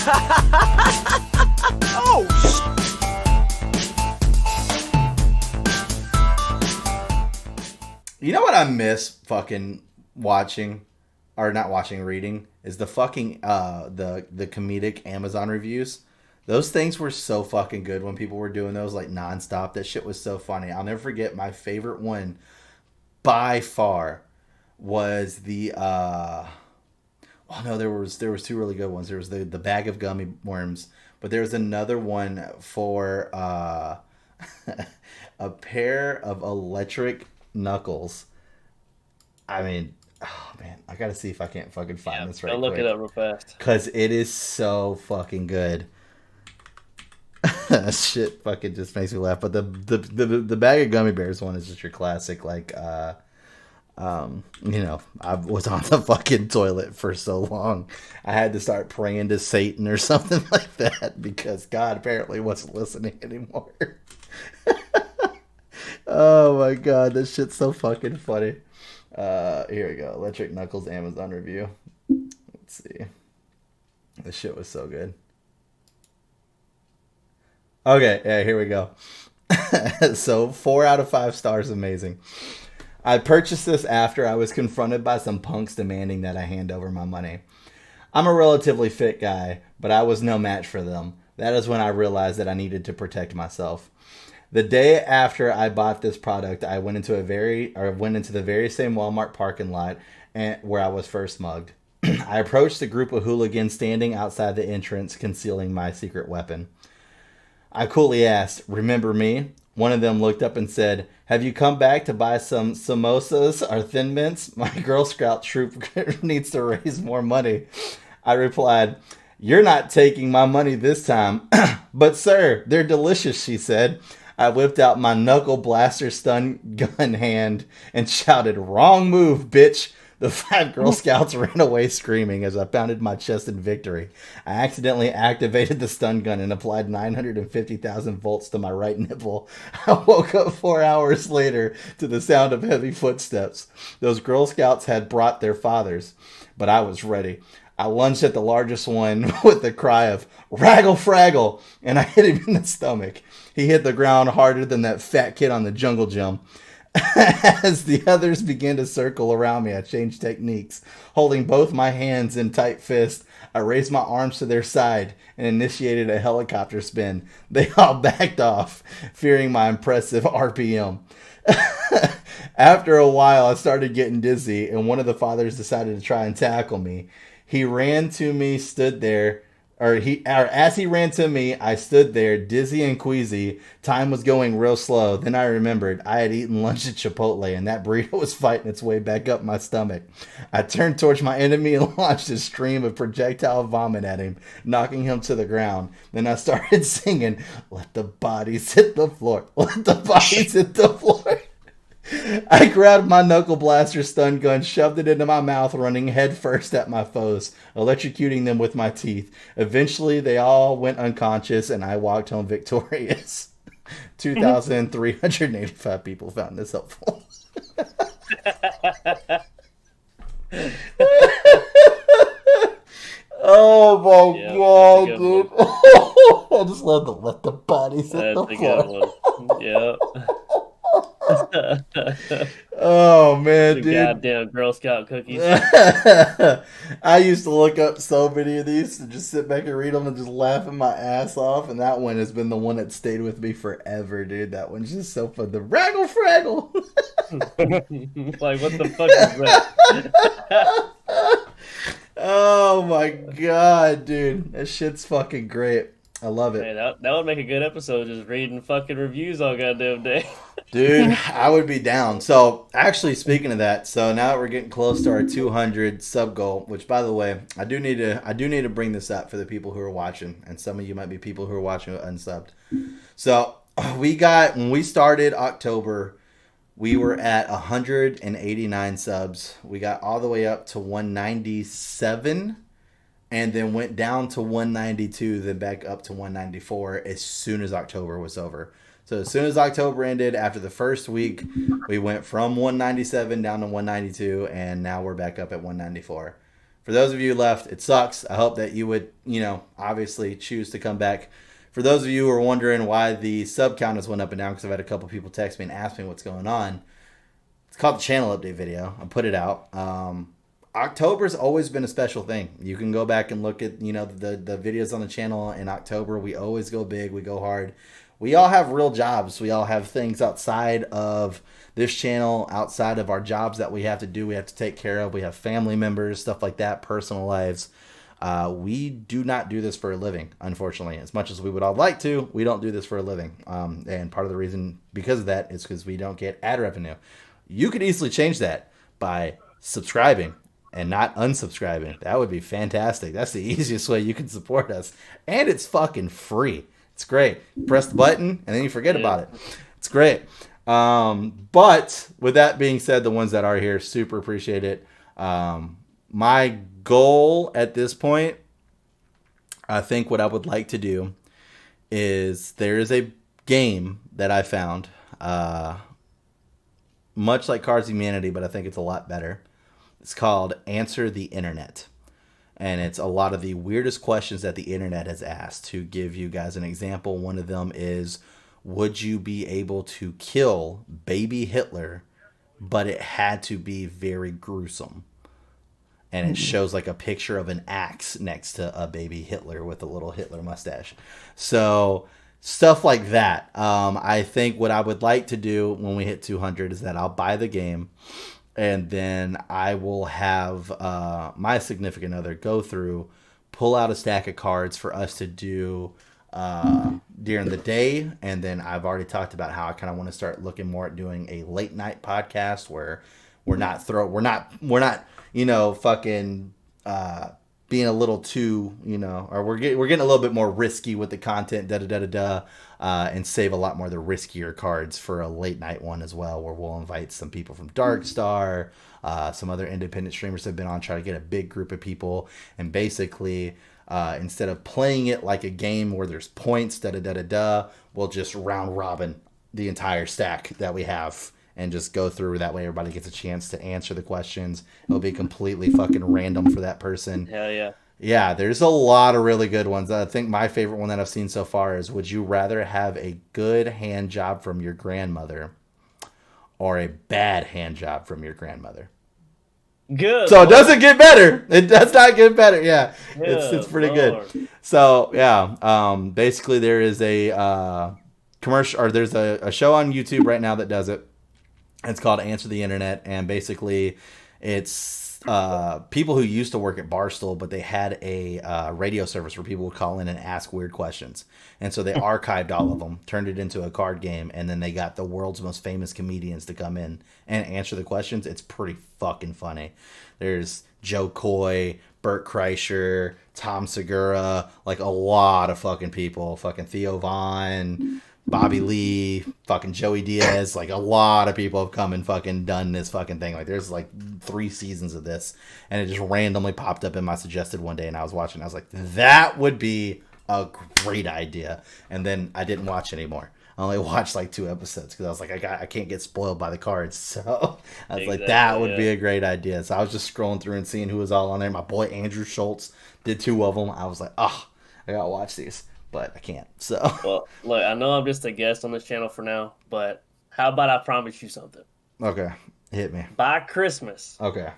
Oh, You know what I miss fucking watching, or not watching, reading, is the fucking the comedic Amazon reviews. Those things were so fucking good when people were doing those like nonstop. That shit was so funny. I'll never forget my favorite one by far was the oh no, there was two really good ones. There was the bag of gummy worms, but there was another one for a pair of electric knuckles. I mean, oh man, I gotta see if I can't fucking find this I'll right look it quick up real fast. because it is so fucking good. Shit, fucking just makes me laugh. But the bag of gummy bears one is just your classic, like I was on the fucking toilet for so long. I had to start praying to Satan or something like that because God apparently wasn't listening anymore. Oh my God, this shit's so fucking funny. Here we go. Electric Knuckles Amazon review. Let's see. This shit was so good. Okay, yeah, here we go. So 4 out of 5 stars, amazing. I purchased this after I was confronted by some punks demanding that I hand over my money. I'm a relatively fit guy, but I was no match for them. That is when I realized that I needed to protect myself. The day after I bought this product, I went into the very same Walmart parking lot where I was first mugged. I approached a group of hooligans standing outside the entrance, concealing my secret weapon. I coolly asked, "Remember me?" One of them looked up and said, "Have you come back to buy some samosas or Thin Mints? My Girl Scout troop needs to raise more money." I replied, "You're not taking my money this time." "But sir, they're delicious," she said. I whipped out my knuckle blaster stun gun hand and shouted, "Wrong move, bitch." The 5 Girl Scouts ran away screaming as I pounded my chest in victory. I accidentally activated the stun gun and applied 950,000 volts to my right nipple. I woke up 4 hours later to the sound of heavy footsteps. Those Girl Scouts had brought their fathers, but I was ready. I lunged at the largest one with the cry of "Raggle Fraggle," and I hit him in the stomach. He hit the ground harder than that fat kid on the jungle gym. As the others began to circle around me, I changed techniques. Holding both my hands in tight fists, I raised my arms to their side and initiated a helicopter spin. They all backed off, fearing my impressive RPM. After a while, I started getting dizzy, and one of the fathers decided to try and tackle me. He ran to me, stood there, or as he ran to me, I stood there, dizzy and queasy. Time was going real slow. Then I remembered I had eaten lunch at Chipotle, and that burrito was fighting its way back up my stomach. I turned towards my enemy and launched a stream of projectile vomit at him, knocking him to the ground. Then I started singing, "Let the bodies hit the floor. Let the bodies hit the floor." I grabbed my knuckle blaster stun gun, shoved it into my mouth, running headfirst at my foes, electrocuting them with my teeth. Eventually, they all went unconscious, and I walked home victorious. 2,385 people found this helpful. Oh my God, dude. I just love to let the bodies hit the floor. Yep. Oh man, dude! Goddamn Girl Scout cookies. I used to look up so many of these and just sit back and read them and just laughing my ass off. And that one has been the one that stayed with me forever, dude. That one's just so fun. The Raggle Fraggle. Like, what the fuck is that? Oh my God, dude! That shit's fucking great. I love it. Man, that would make a good episode, just reading fucking reviews all goddamn day. Dude, I would be down. So, actually, speaking of that, so now that we're getting close to our 200 sub goal, which, by the way, I do need to bring this up for the people who are watching, and some of you might be people who are watching unsubbed. So, when we started October, we were at 189 subs. We got all the way up to 197. And then went down to 192, then back up to 194 as soon as October was over. So as soon as October ended, after the first week, we went from 197 down to 192, and now we're back up at 194. For those of you who left, it sucks. I hope that you would, obviously choose to come back. For those of you who are wondering why the sub count has went up and down, because I've had a couple people text me and ask me what's going on. It's called the channel update video. I put it out. October's always been a special thing. You can go back and look at, the videos on the channel in October. We always go big. We go hard. We all have real jobs. We all have things outside of this channel, outside of our jobs that we have to do. We have to take care of. We have family members, stuff like that, personal lives. We do not do this for a living, unfortunately. As much as we would all like to, we don't do this for a living. And part of the reason because of that is because we don't get ad revenue. You could easily change that by subscribing and not unsubscribing. That would be fantastic. That's the easiest way you can support us. And it's fucking free. It's great. Press the button and then you forget about it. It's great. But with that being said, the ones that are here, super appreciate it. My goal at this point, I think what I would like to do is there is a game that I found, much like Cards Humanity, but I think it's a lot better. It's called Answer the Internet. And it's a lot of the weirdest questions that the internet has asked. To give you guys an example, one of them is, would you be able to kill baby Hitler, but it had to be very gruesome? And it shows like a picture of an axe next to a baby Hitler with a little Hitler mustache. So stuff like that. I think what I would like to do when we hit 200 is that I'll buy the game. And then I will have my significant other go through, pull out a stack of cards for us to do during the day. And then I've already talked about how I kind of want to start looking more at doing a late night podcast where we're not fucking being a little too, or we're getting a little bit more risky with the content, and save a lot more of the riskier cards for a late night one as well, where we'll invite some people from Darkstar, some other independent streamers have been on, try to get a big group of people, and basically instead of playing it like a game where there's points, we'll just round robin the entire stack that we have and just go through. That way everybody gets a chance to answer the questions. It'll be completely fucking random for that person. Hell yeah. Yeah, there's a lot of really good ones. I think my favorite one that I've seen so far is, would you rather have a good hand job from your grandmother or a bad hand job from your grandmother? Good. So it doesn't get better. It does not get better. Yeah, it's pretty Lord. good. So yeah, basically there is a commercial, or there's a show on YouTube right now that does it. It's called Answer the Internet, and basically it's people who used to work at Barstool, but they had a radio service where people would call in and ask weird questions. And so they archived all of them, turned it into a card game, and then they got the world's most famous comedians to come in and answer the questions. It's pretty fucking funny. There's Joe Coy, Bert Kreischer, Tom Segura, like a lot of fucking people, fucking Theo Vaughn, Bobby Lee, fucking Joey Diaz, like a lot of people have come and fucking done this fucking thing. Like there's like 3 seasons of this, and it just randomly popped up in my suggested one day, and I was watching. I was like, that would be a great idea. And then I didn't watch anymore. I only watched like 2 episodes because I was like, I can't get spoiled by the cards. So I was like, that would be a great idea. So I was just scrolling through and seeing who was all on there. My boy Andrew Schultz did 2 of them. I was like, I gotta watch these. But I can't. So well, look, I know I'm just a guest on this channel for now, but how about I promise you something? Okay, hit me. By Christmas, okay,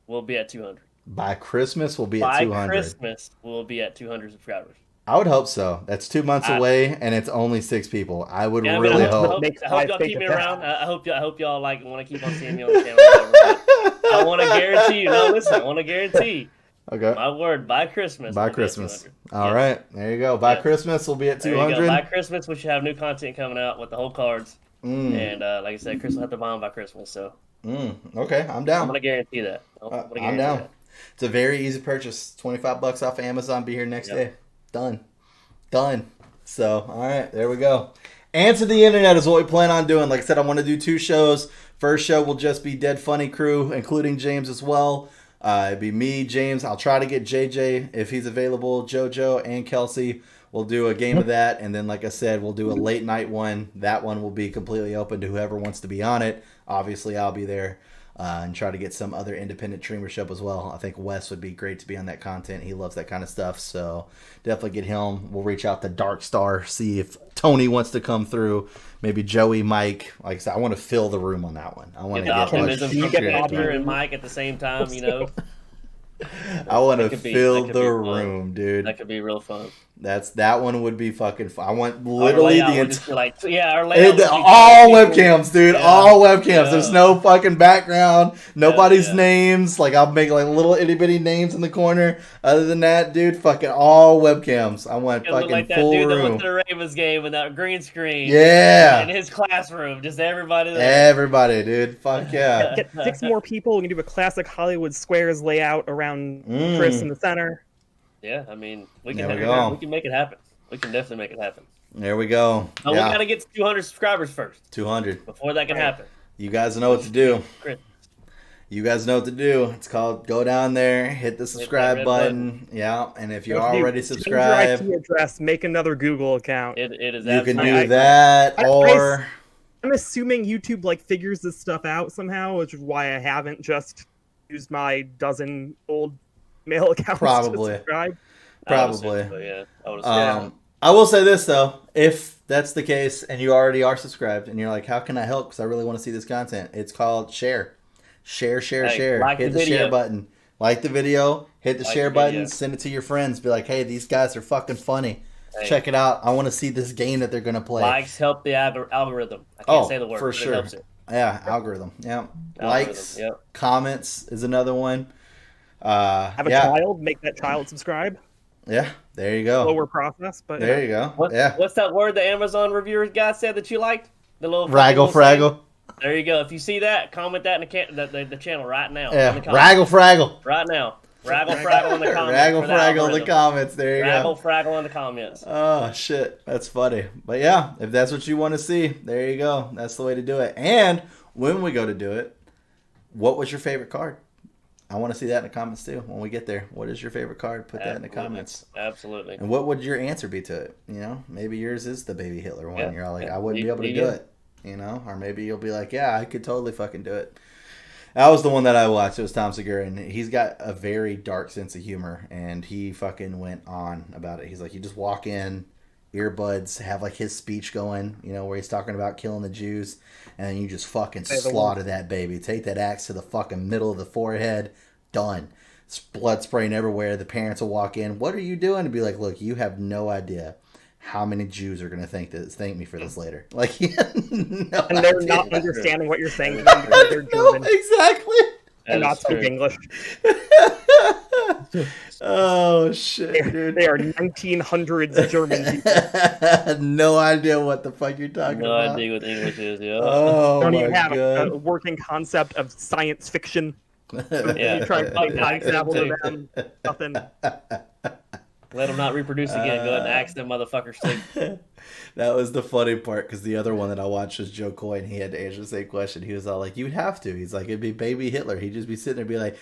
we'll be at 200. By Christmas, we'll be at 200. By Christmas, we'll be at 200 subscribers. I would hope so. That's 2 months away, and it's only 6 people. I would really hope. I hope y'all keep me around. I hope y'all like want to keep on seeing me on the channel. Whatever, I want to guarantee you. No, listen, I want to guarantee. Okay. My word, by Christmas. By Christmas. All right. There you go. By Christmas, we'll be at 200. By Christmas, we should have new content coming out with the whole cards. And like I said, Chris will have to buy them by Christmas. So. Okay, I'm down. I'm going to guarantee that. I'm down. That. It's a very easy purchase. $25 off of Amazon. Be here next day. Done. So, all right. There we go. Answer the Internet is what we plan on doing. Like I said, I want to do 2 shows. First show will just be Dead Funny Crew, including James as well. It'd be me, James. I'll try to get JJ if he's available. JoJo and Kelsey. We'll do a game of that. And then, like I said, we'll do a late night one. That one will be completely open to whoever wants to be on it. Obviously, I'll be there. and try to get some other independent streamership as well. I think Wes would be great to be on that content. He loves that kind of stuff, so definitely get him. We'll reach out to Dark Star, see if Tony wants to come through. Maybe Joey, Mike. Like I said, I want to fill the room on that one. I want to get optimism from get Victor and Mike at the same time. You know, I want to fill the room, dude. That could be real fun. That one would be fucking fun. I want literally the our layout all webcams, dude. Yeah. All webcams. Yeah. There's no fucking background. Nobody's names. Like I'll make like little itty bitty names in the corner. Other than that, dude, fucking all webcams. I want fucking like that full dude room. That went to the Ravens game with that green screen. Yeah. In his classroom, just everybody there. Everybody, dude. Fuck yeah. Get 6 more people. We can do a classic Hollywood Squares layout around Chris in the center. Yeah, I mean, we can make it happen. We can definitely make it happen. There we go. We got to get to 200 subscribers first. 200. Before that can happen. You guys know what to do. You guys know what to do. It's called go down there, hit the subscribe button. Yeah, and if you're already subscribed, your IP address, make another Google account. It is. You can do that, or I'm assuming YouTube like figures this stuff out somehow, which is why I haven't just used my dozen old mail accounts. Probably. To subscribe. Probably. Yeah. I will say this though, if that's the case and you already are subscribed and you're like, how can I help? Because I really want to see this content. It's called share. Share. Like hit the share button. Like the video. Hit the share button. Send it to your friends. Be like, hey, these guys are fucking funny. Hey. Check it out. I want to see this game that they're going to play. Likes help the algorithm. I can't say the word. For sure. It helps it. Yeah, algorithm. Yeah. Likes, comments is another one. Have a child, make that child subscribe. Yeah, there you go. Slower process, but there you go. What's that word the Amazon reviewer guy said that you liked? The little Fraggle. There you go. If you see that, comment that in the channel right now. Yeah, Fraggle. Right now. Fraggle in the comments. Fraggle in the comments. There you go. Fraggle in the comments. Oh, shit. That's funny. But yeah, if that's what you want to see, there you go. That's the way to do it. And when we go to do it, what was your favorite card? I want to see that in the comments too when we get there. What is your favorite card? Put that in the comments. Absolutely. And what would your answer be to it? You know, maybe yours is the baby Hitler one. Yeah. You're all like, I wouldn't be able to do it. You know, or maybe you'll be like, yeah, I could totally fucking do it. That was the one that I watched. It was Tom Segura, and he's got a very dark sense of humor, and he fucking went on about it. He's like, you just walk in, earbuds, have like his speech going, you know, where he's talking about killing the Jews, and then you just fucking slaughter that baby. Take that axe to the fucking middle of the forehead. Done. It's blood spraying everywhere. The parents will walk in. What are you doing? And be like, look, you have no idea how many Jews are going to thank me for this later. Like, and they're not understanding what you're saying to them because they're German. No, exactly. And not speak English. Oh, shit, dude. They are 1900s German people. No idea what the fuck you're talking about. No idea what English is, yeah. Oh, don't my even have God. a working concept of science fiction. Yeah. You try to find time travel to them. Nothing. Let them not reproduce again. Go ahead and axe them motherfuckers too. That was the funny part, because the other one that I watched was Joe Coy, and he had to answer the same question. He was all like, you'd have to. He's like, it'd be baby Hitler. He'd just be sitting there and be like,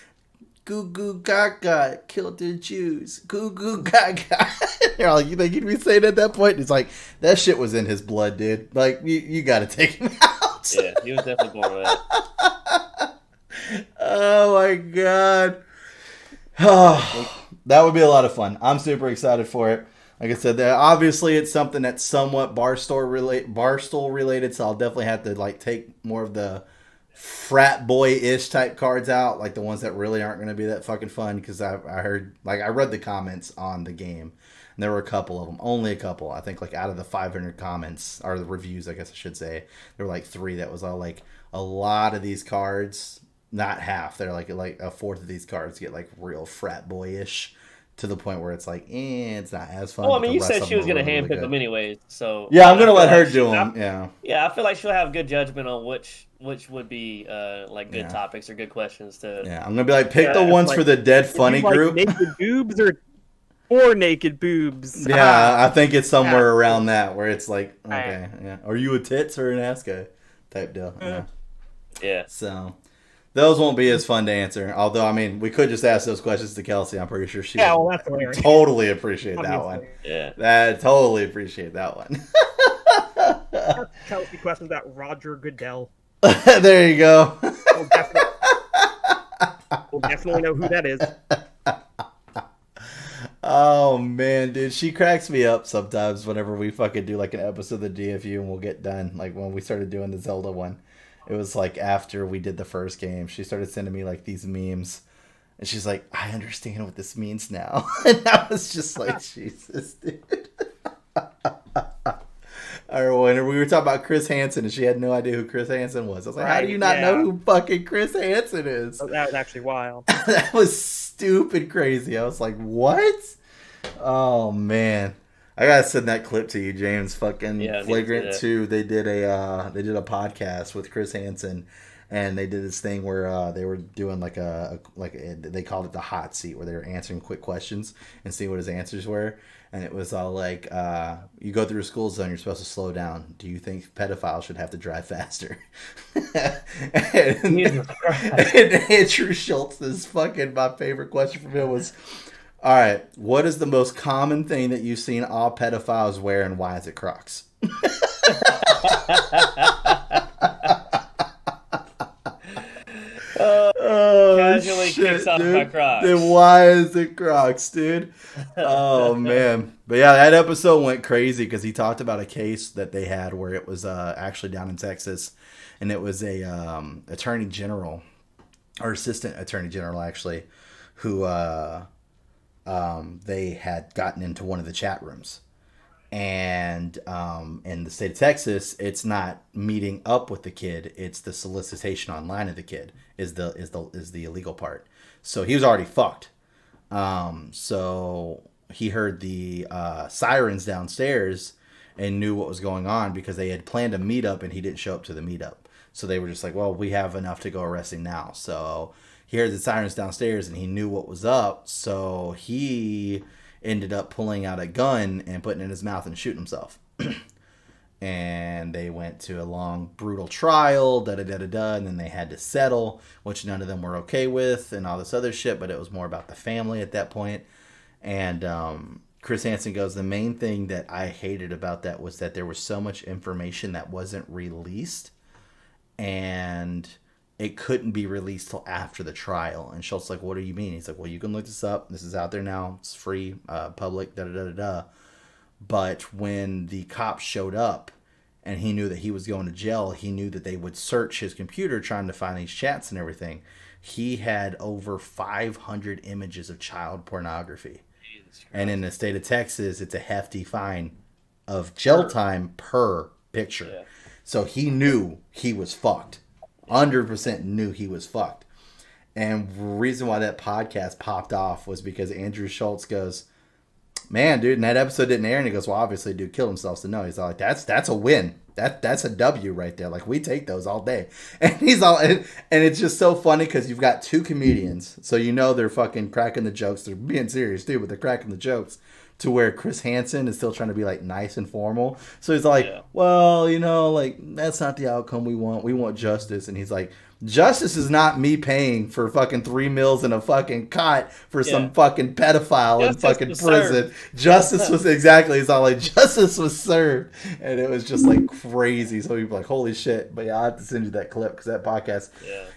goo goo gaga, killed the Jews. Goo goo gaga. You're like, you think he'd be saying at that point? And he's like, that shit was in his blood, dude. Like, you got to take him out. Yeah, he was definitely born with that. Oh, my God. Oh, that would be a lot of fun. I'm super excited for it. Like I said, obviously it's something that's somewhat Barstool related, so I'll definitely have to like take more of the frat boy-ish type cards out, like the ones that really aren't going to be that fucking fun, because I heard, like, I read the comments on the game, and there were a couple of them, only a couple. I think like out of the 500 comments, or the reviews, I guess I should say, there were like 3 that was all like, a lot of these cards, not half, they're like a fourth of these cards get like real frat boy-ish, to the point where it's like, it's not as fun. Well, I mean, you said she was going to handpick them anyways, so yeah, I'm going to let her do them. Yeah, I feel like she'll have good judgment on which would be like good topics or good questions to. Yeah, I'm going to be like, pick the ones for the dead funny group. Naked boobs or naked boobs? Yeah, I think it's somewhere around that where it's like, okay, yeah, are you a tits or an ass guy type deal? Yeah. So. Those won't be as fun to answer. Although, I mean, we could just ask those questions to Kelsey. I'm pretty sure she would totally appreciate that one. Yeah. I totally appreciate that one. Kelsey questions about Roger Goodell. There you go. We'll definitely know who that is. Oh man, dude, she cracks me up sometimes whenever we fucking do like an episode of the DFU and we'll get done. Like when we started doing the Zelda one, it was like after we did the first game, she started sending me like these memes, and she's like, "I understand what this means now," and I was just like, "Jesus, dude." Or when we were talking about Chris Hansen and she had no idea who Chris Hansen was. I was like, how do you not know who fucking Chris Hansen is? That was actually wild. That was stupid crazy. I was like, what? Oh, man. I gotta send that clip to you, James. Fucking Flagrant 2. They did a podcast with Chris Hansen, and they did this thing where they were doing they called it the hot seat, where they were answering quick questions and seeing what his answers were. And it was all like, you go through a school zone, you're supposed to slow down. Do you think pedophiles should have to drive faster? and Andrew Schultz's fucking, my favorite question from him was, all right, what is the most common thing that you've seen all pedophiles wear, and why is it Crocs? Casually kicks off my Crocs. Then why is it Crocs, dude? Oh man, but yeah, that episode went crazy because he talked about a case that they had where it was actually down in Texas, and it was a attorney general or assistant attorney general actually, who they had gotten into one of the chat rooms. And in the state of Texas, it's not meeting up with the kid; it's the solicitation online of the kid is the illegal part. So he was already fucked. So he heard the sirens downstairs and knew what was going on because they had planned a meetup and he didn't show up to the meetup. So they were just like, "Well, we have enough to go arresting now." So he heard the sirens downstairs and he knew what was up. So he ended up pulling out a gun and putting it in his mouth and shooting himself. And they went to a long, brutal trial, and then they had to settle, which none of them were okay with, and all this other shit, but it was more about the family at that point. And Chris Hansen goes, the main thing that I hated about that was that there was so much information that wasn't released, and it couldn't be released till after the trial. And Schultz like, what do you mean? He's like, well, you can look this up. This is out there now. It's free, public, But when the cops showed up and he knew that he was going to jail, he knew that they would search his computer trying to find these chats and everything. He had over 500 images of child pornography. And in the state of Texas, it's a hefty fine of jail time per picture. Yeah. So he knew he was fucked. 100% knew he was fucked. And the reason why that podcast popped off was because Andrew Schultz goes, man, dude, and that episode didn't air. And he goes, well, obviously, dude killed himself. So no, he's all like, that's a win. That's a W right there. Like, we take those all day. And he's all, and it's just so funny because you've got two comedians. So you know they're fucking cracking the jokes. They're being serious, too, but they're cracking the jokes. To where Chris Hansen is still trying to be like nice and formal. So he's like, well, you know, like, that's not the outcome we want. We want justice. And he's like, justice is not me paying for fucking 3 meals in a fucking cot for some fucking pedophile in fucking prison. Justice was exactly. He's all like, justice was served. And it was just like crazy. So he's like, holy shit. But yeah, I'll have to send you that clip because that podcast,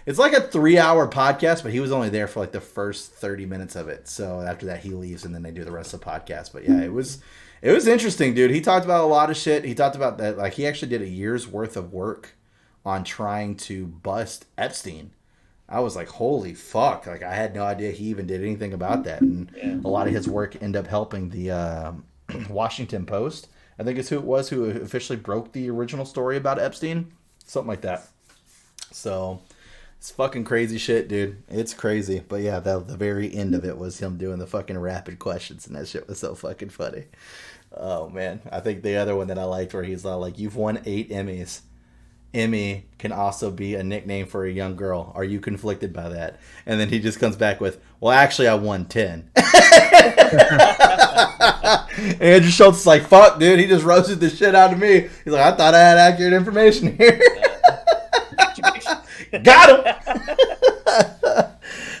it's like a 3-hour podcast, but he was only there for like the first 30 minutes of it. So after that, he leaves and then they do the rest of the podcast. But yeah, it was interesting, dude. He talked about a lot of shit. He talked about that. Like, he actually did a year's worth of work on trying to bust Epstein. I was like, holy fuck. Like, I had no idea he even did anything about that. And a lot of his work ended up helping the Washington Post. I think it's who it was who officially broke the original story about Epstein. Something like that. So it's fucking crazy shit, dude. It's crazy. But yeah, the very end of it was him doing the fucking rapid questions. And that shit was so fucking funny. Oh, man. I think the other one that I liked where he's like, you've won 8 Emmys. Emmy can also be a nickname for a young girl. Are you conflicted by that? And then he just comes back with, well, actually, I won 10. Andrew Schultz is like, fuck, dude. He just roasted the shit out of me. He's like, I thought I had accurate information here. Got him.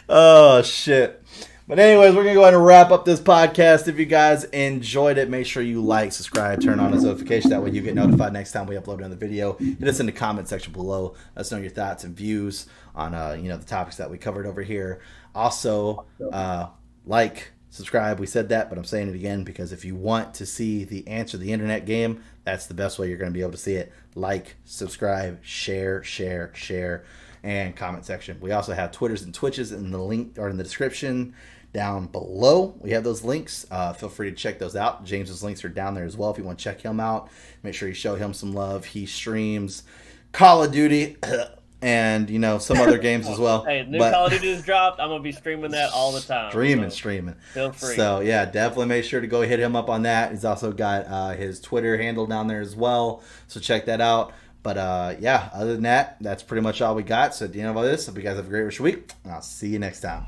Oh, shit. But anyways, we're going to go ahead and wrap up this podcast. If you guys enjoyed it, make sure you like, subscribe, turn on the notification. That way you get notified next time we upload another video. Hit us in the comment section below. Let us know your thoughts and views on the topics that we covered over here. Also, like, subscribe. We said that, but I'm saying it again because if you want to see the answer to the internet game, that's the best way you're going to be able to see it. Like, subscribe, share, and comment section. We also have Twitters and Twitches in the link or in the description down below. We have those links. Feel free to check those out. James's links are down there as well if you want to check him out. Make sure you show him some love. He streams Call of Duty and some other games as well. Hey, new Call of Duty is dropped. I'm gonna be streaming that all the time. Streaming. Feel free. So yeah, definitely make sure to go hit him up on that. He's also got his Twitter handle down there as well. So check that out. But yeah, other than that, that's pretty much all we got. So at the end of all this, hope you guys have a great rest of your week, and I'll see you next time.